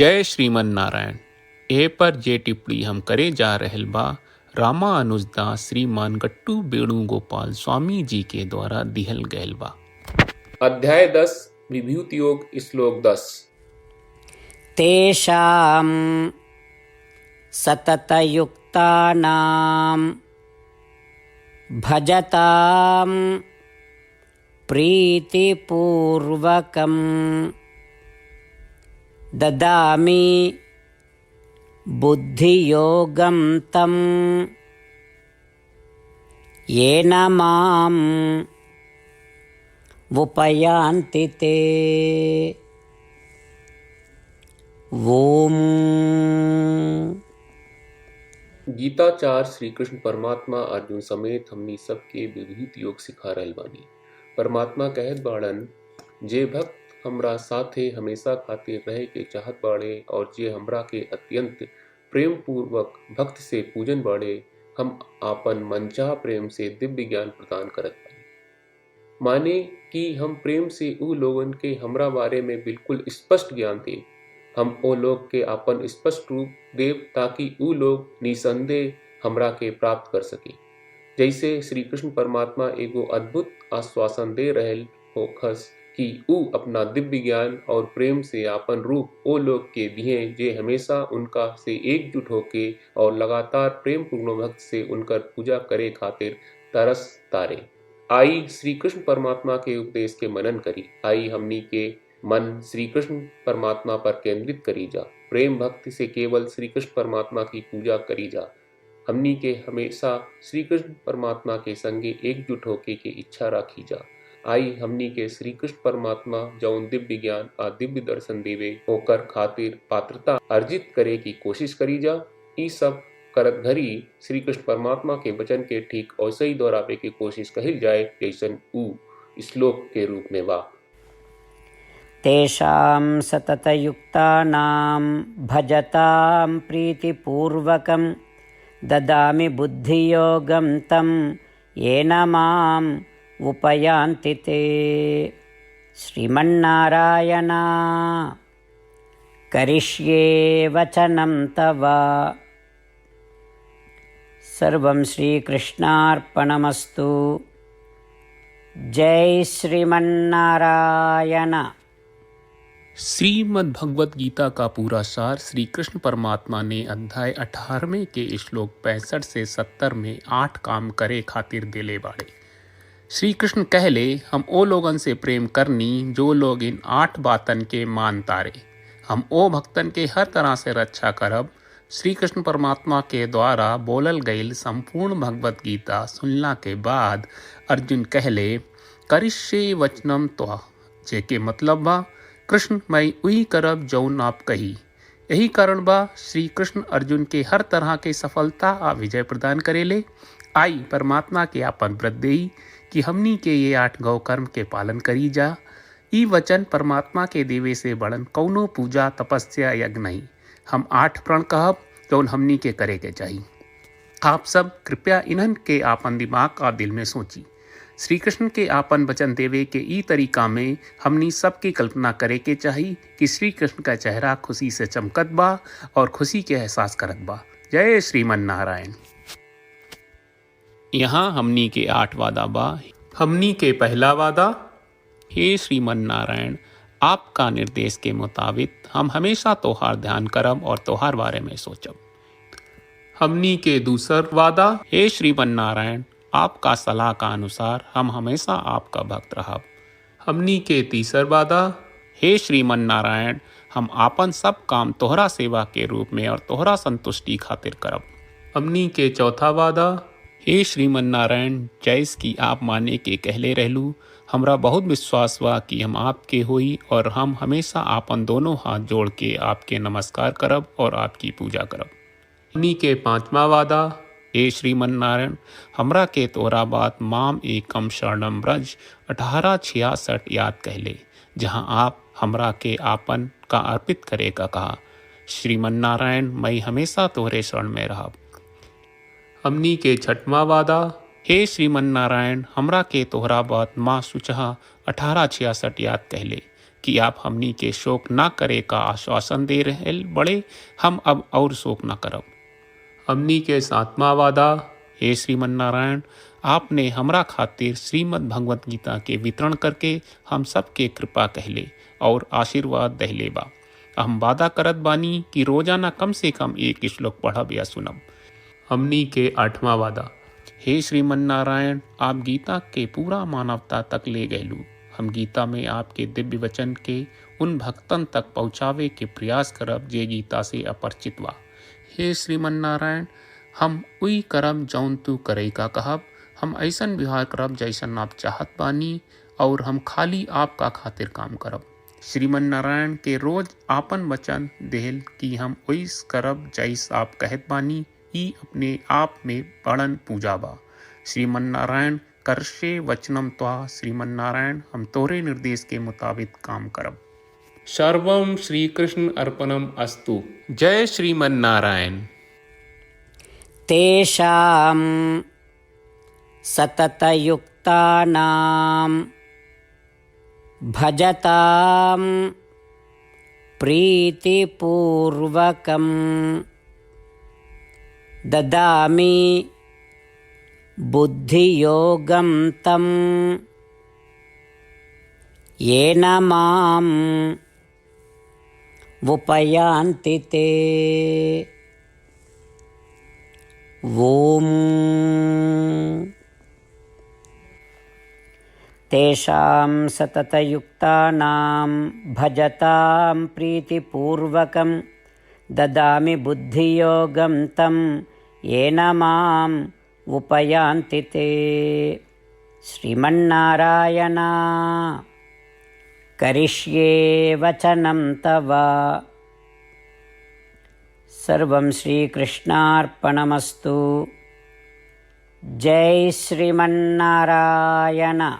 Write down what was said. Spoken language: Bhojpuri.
जय श्रीमन नारायण। ए पर जे टिप्पणी हम करे जा रहल बा रामानुजदास श्रीमान गट्टू वेणुगोपाल स्वामी जी के द्वारा दिहल गयल बा। अध्याय 10 विभूति योग श्लोक 10। तेषां सततयुक्तानां भजतां प्रीतिपूर्वकं ददामि बुद्धियोगं तं येन माम् उपयान्ति ते। ओम। गीताचार्य श्री कृष्ण परमात्मा अर्जुन समेत हमनी सबके विभूति योग सिखा रहल बानी। परमात्मा कहत बाड़न, जे भक्त हमरा साथे हमेशा खातिर रहे के चाहत बाड़े और जे हमरा के अत्यंत प्रेम पूर्वक भक्त से पूजन बाड़े, हम आपन मनचाह प्रेम से दिव्य ज्ञान प्रदान करत बानी। माने कि हम प्रेम से ऊ लोगन के हमरा बारे में बिल्कुल स्पष्ट ज्ञान दे। हम ओ लोग के आपन स्पष्ट रूप देव ताकि ऊ लोग निसंदेह हमरा के प्राप्त कर सके। जैसे श्री कृष्ण परमात्मा एगो अद्भुत आश्वासन दे रहल होखस कि ऊ अपना दिव्य ज्ञान और प्रेम से आपन रूप ओ लोग के दिए जे हमेशा उनका से एकजुट होके और लगातार प्रेम पूर्ण भक्त से उनकर पूजा करे खातिर तरस तारे। आई श्री कृष्ण परमात्मा के उपदेश के मनन करी। आई हमनी के मन श्री कृष्ण परमात्मा पर केंद्रित करी जा। प्रेम भक्ति से केवल श्री कृष्ण परमात्मा की पूजा करी जा। हमनी के हमेशा श्री कृष्ण परमात्मा के संगे एकजुट होके के इच्छा राखी जा। आई हमनी के श्री कृष्ण परमात्मा जौन दिव्य ज्ञान आ दिव्य दर्शन देवे होकर खातिर पात्रता अर्जित करे की कोशिश करी जा। ई सब करत घरी श्री कृष्ण परमात्मा के वचन के ठीक वैसे ही दोहरावे की कोशिश कही जाए जैसन ऊ श्लोक के रूप में बा। तेषां सततयुक्तानां भजतां प्रीतिपूर्वकं ददामि बुद्धियोगं तं येन माम् उपयान्ति ते। श्रीमन्नारायण करिष्ये वचनं तव। सर्वं श्रीकृष्णार्पणमस्तु। जय श्रीमन्नारायण। श्रीमद् भगवत गीता का पूरा सार श्री कृष्ण परमात्मा ने अध्याय 18वें के श्लोक 65 से 70 में 8 काम करे खातिर दिले बाड़े। श्री कृष्ण कहले, हम ओ लोगन से प्रेम करनी जो लोग इन 8 बातन के मान तारे। हम ओ भक्तन के हर तरह से रक्षा करब। श्री कृष्ण परमात्मा के द्वारा बोलल गईल संपूर्ण भगवत गीता सुनला के बाद अर्जुन कहले, करिष्ये वचनम त्वा, जेके मतलब बा कृष्ण मैं वही करब जौन आप कही। यही कारण बा श्री कृष्ण अर्जुन के हर तरह के सफलता आ विजय प्रदान करेले। आई परमात्मा के आपन व्रत देई कि हमनी के ये 8 गौ कर्म के पालन करी जा। ई वचन परमात्मा के देवे से बड़न कौनो पूजा तपस्या यज्ञ नहीं। हम 8 प्रण कहब जौन हमनी के करे के चाहिए। आप सब कृपया इन्हन के आपन दिमाग और दिल में सोची। श्री कृष्ण के आपन वचन देवे के ई तरीका में हमनी सबकी कल्पना करे के चाहिए कि श्री कृष्ण का चेहरा खुशी से चमकत बा और खुशी के एहसास करत बा। जय श्रीमन नारायण। यहाँ हमनी के 8 वादा बा। हमनी के पहला वादा, हे श्रीमन नारायण, आपका निर्देश के मुताबिक हम हमेशा तोहार ध्यान करब और तोहार बारे में सोचब। हमनी के दूसर वादा, हे श्रीमन नारायण, आपका सलाह का अनुसार हम हमेशा आपका भक्त रहब। हमनी के तीसर वादा, हे श्रीमन नारायण, हम आपन सब काम तोहरा सेवा के रूप में और तोहरा संतुष्टि खातिर करब। हमनी के चौथा वादा, हे श्रीमन नारायण, जैस की आप माने के कहले रहलू, हमरा बहुत विश्वास बा कि हम आपके होई और हम हमेशा आपन दोनों हाथ जोड़ के आपके नमस्कार करब और आपकी पूजा करब। हमनी के पांचवा वादा, हे श्रीमन नारायण, हमरा के तोरा बात माम एकम शरणम ब्रज 1866 याद कहले, जहाँ आप हमरा के आपन का अर्पित करे का कहा। श्रीमन नारायण, मैं हमेशा तोहरे शरण में रहब। हमनी के छठवां वादा, हे श्रीमन नारायण, हमरा के तोहरा बात माँ सुचहा 1866 याद कहले, कि आप हमनी के शोक ना करे का आश्वासन दे रहे बड़े, हम अब और शोक ना करब। हमनी के सातवां वादा, हे श्रीमन नारायण, आपने हमरा खातिर श्रीमद् भगवत गीता के वितरण करके हम सबके कृपा कहले और आशीर्वाद दहले बा। हम वादा करत बानी कि रोजाना कम से कम एक श्लोक पढ़ब या सुनब। हमनी के आठवां वादा, हे श्रीमन नारायण, आप गीता के पूरा मानवता तक ले गयलू। हम गीता में आपके दिव्य वचन के उन भक्तन तक पहुँचावे के प्रयास करब जे गीता से अपरिचित बा। हे श्रीमन नारायण, हम उई करब जौन तू करे का कहब। हम ऐसन व्यवहार करब जैसन आप चाहत बानी और हम खाली आपका खातिर काम करब। श्रीमन नारायण के रोज आपन वचन देहल कि हम ओइस करब जैस आप कहत बानी, ई अपने आप में बड़न पूजा बा। श्रीमन नारायण, करशे वचनम त्वा। श्रीमन नारायण, हम तोरे निर्देश के मुताबिक काम करब। सर्वम श्री कृष्ण अर्पणम अस्तु। जय श्रीमन नारायण। तेषां सततयुक्तानां भजतां प्रीतिपूर्वकं ददामि बुद्धियोगं तं येन माम् उपयान्ति ते। ॐ तेषां सततयुक्तानां भजतां प्रीतिपूर्वकं ददामि बुद्धियोगं तं येन माम् उपयान्ति ते। श्रीमन्नारायण, करिष्ये वचनं तव। सर्वं श्रीकृष्णार्पणमस्तु। जय श्रीमन्नारायण।